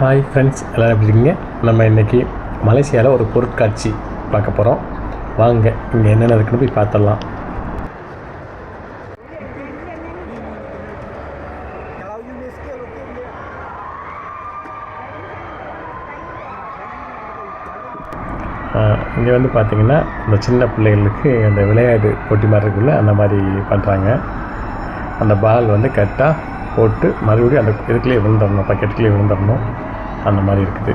Hi friends, எல்லோரும் எப்படி இருக்கீங்க? நம்ம இன்றைக்கி மலேசியாவில் ஒரு பொருட்காட்சி பார்க்க போகிறோம். வாங்க, இங்கே என்னென்ன இருக்குன்னு போய் பார்த்துடலாம். இங்கே வந்து பார்த்திங்கன்னா இந்த சின்ன பிள்ளைகளுக்கு அந்த விளையாட்டு போட்டி மாதிரி இருக்குல்ல, அந்த மாதிரி பண்ணுறாங்க. அந்த பால் வந்து கரெக்டாக போட்டு மறுபடியும் அந்த இதுக்குள்ளேயே விழுந்துடணும், பக்கெட்டுக்குள்ளேயே விழுந்துடணும், அந்த மாதிரி இருக்குது.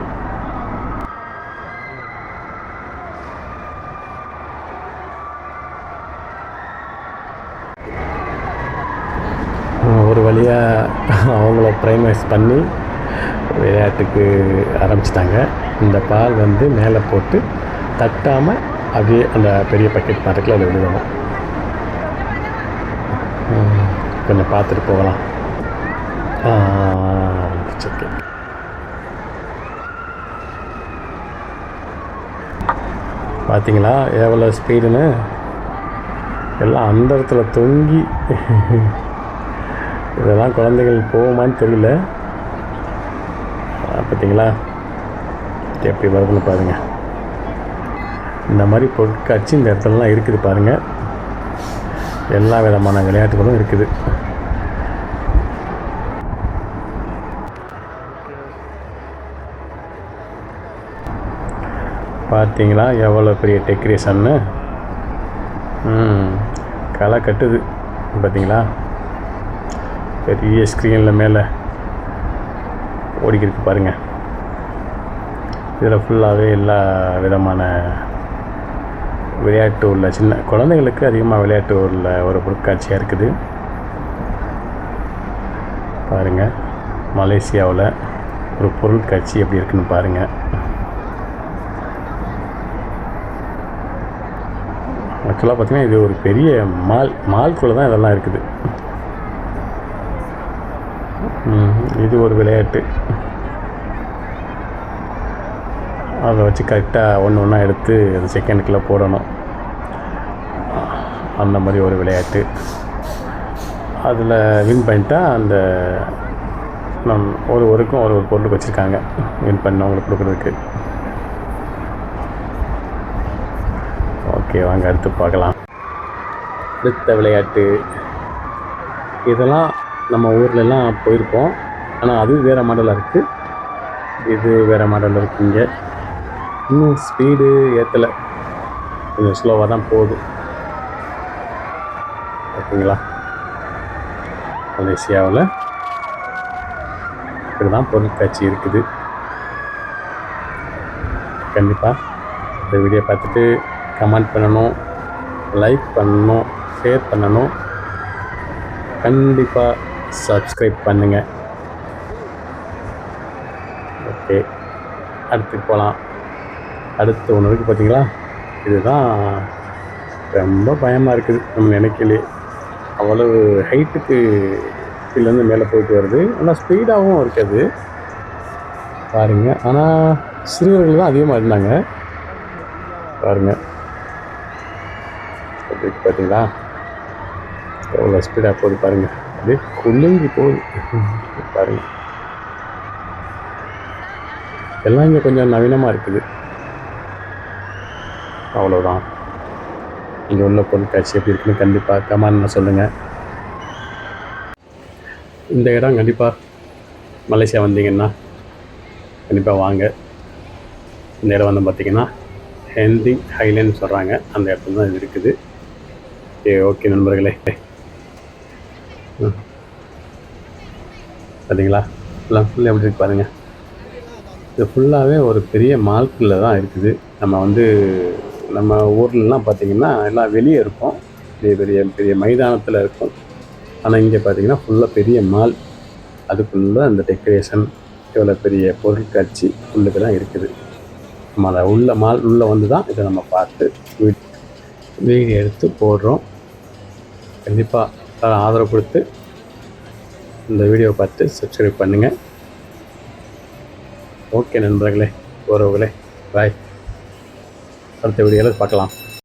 ஒரு வழியாக அவங்கள ப்ரைமைஸ் பண்ணி விளையாட்டுக்கு ஆரம்பிச்சிட்டாங்க. இந்த பால் வந்து மேலே போட்டு தட்டாமல் அப்படியே அந்த பெரிய பக்கெட் மாதிரிக்குள்ள அதில் விழுகணும். கொஞ்சம் பார்த்துட்டு போகலாம். ஓகே, பார்த்தீங்களா எவ்வளோ ஸ்பீடுன்னு? எல்லாம் அந்த இடத்துல தொங்கி இதெல்லாம் குழந்தைகள் போகுமான்னு தெரியல. பார்த்தீங்களா எப்படி வருதுன்னு பாருங்கள். இந்த மாதிரி பொருட்காட்சி இந்த இடத்துலலாம் இருக்குது பாருங்கள். எல்லா விதமான விளையாட்டுகளும் இருக்குது. பார்த்தீங்களா எவ்வளோ பெரிய டெக்கரேஷன்னு? களை கட்டுது பார்த்தீங்களா? பெரிய ஸ்க்ரீனில் மேலே ஓடிக்கிருக்கு பாருங்கள். இதில் ஃபுல்லாகவே எல்லா விதமான விளையாட்டு உள்ள சின்ன குழந்தைகளுக்கு அதிகமாக விளையாட்டு உள்ள ஒரு பொருட்காட்சியாக இருக்குது பாருங்கள். மலேசியாவில் ஒரு பொருட்காட்சி எப்படி இருக்குன்னு பாருங்கள். ஆக்சுவலாக பார்த்திங்கன்னா இது ஒரு பெரிய மால்குள்ளே தான் இதெல்லாம் இருக்குது. இது ஒரு விளையாட்டு. அதை வச்சு கரெக்டாக ஒன்று ஒன்றா எடுத்து அது செகண்டுக்குள்ளே போடணும். அந்த மாதிரி ஒரு விளையாட்டு. அதில் வின் பண்ணிட்டா அந்த ஒருவருக்கும் ஒரு பொருளுக்கு வச்சுருக்காங்க வின் பண்ணவங்களுக்கு கொடுக்குறதுக்கு. ஓகே, வாங்க அடுத்து பார்க்கலாம். அடுத்த விளையாட்டு இதெல்லாம் நம்ம ஊர்லெலாம் போயிருப்போம், ஆனால் அது வேறு மாடலாக இருக்குது, இது வேறு மாடலில் இருக்குங்க. இன்னும் ஸ்பீடு ஏற்றலை, கொஞ்சம் ஸ்லோவாக தான் போகுது. ஓகேங்களா? மலேசியாவில் இப்படி தான் பொருட்காட்சி இருக்குது. கண்டிப்பாக இந்த வீடியோ பார்த்துட்டு கமெண்ட் பண்ணணும், லைக் பண்ணணும், ஷேர் பண்ணணும், கண்டிப்பாக சப்ஸ்கிரைப் பண்ணுங்கள். ஓகே, அடுத்து போகலாம். அடுத்து ஒன்று இருக்குது பார்த்தீங்களா? இதுதான் ரொம்ப பயமாக இருக்குது. நம்ம நினைக்கலே அவ்வளவு ஹைட்டுக்கு கீழேருந்து மேலே போயிட்டு வருது. ஆனால் ஸ்பீடாகவும் இருக்குது பாருங்கள். ஆனால் சிறுவர்கள் தான் அதிகமாக இருந்தாங்க பாருங்கள். பார்த்தீங்களா எவ்வளோ ஸ்பீடாக போகுது பாருங்கள். அப்படியே குலுங்கி போகுது பாருங்கள். எல்லாம் இங்கே கொஞ்சம் நவீனமாக இருக்குது. அவ்வளோதான். இங்கே உள்ள பொருட்காட்சி எப்படி இருக்குன்னு கண்டிப்பாக கமெண்ட்ல சொல்லுங்கள். இந்த இடம் கண்டிப்பாக மலேசியா வந்தீங்கன்னா கண்டிப்பாக வாங்க. இந்த இடம் வந்து பார்த்திங்கன்னா ஹெந்திங் ஹைலேண்ட் சொல்கிறாங்க, அந்த இடத்துல தான் இது இருக்குது. ஓகே நண்பர்களே, பார்த்தீங்களா எல்லாம் ஃபுல்லாக எப்படி இருக்கு பாருங்கள். இது ஃபுல்லாகவே ஒரு பெரிய மால்குள்ளே தான் இருக்குது. நம்ம ஊர்லலாம் பார்த்திங்கன்னா எல்லாம் வெளியே இருக்கும், பெரிய பெரிய பெரிய மைதானத்தில் இருக்கும். ஆனால் இங்கே பார்த்திங்கன்னா ஃபுல்லாக பெரிய மால், அதுக்குள்ளே அந்த டெக்கரேஷன், இவ்வளோ பெரிய பொருட்காட்சி உள்ளுக்கு தான் இருக்குது. நம்ம அதை மால் உள்ளே வந்து தான் இதை நம்ம பார்த்து வீடியோ எடுத்து போடுறோம். கண்டிப்பாக ஆதரவு கொடுத்து இந்த வீடியோவை பார்த்து சப்ஸ்கிரைப் பண்ணுங்கள். ஓகே நண்பர்களே, உறவுகளே, பாய். அடுத்த வீடியோவில் பார்க்கலாம்.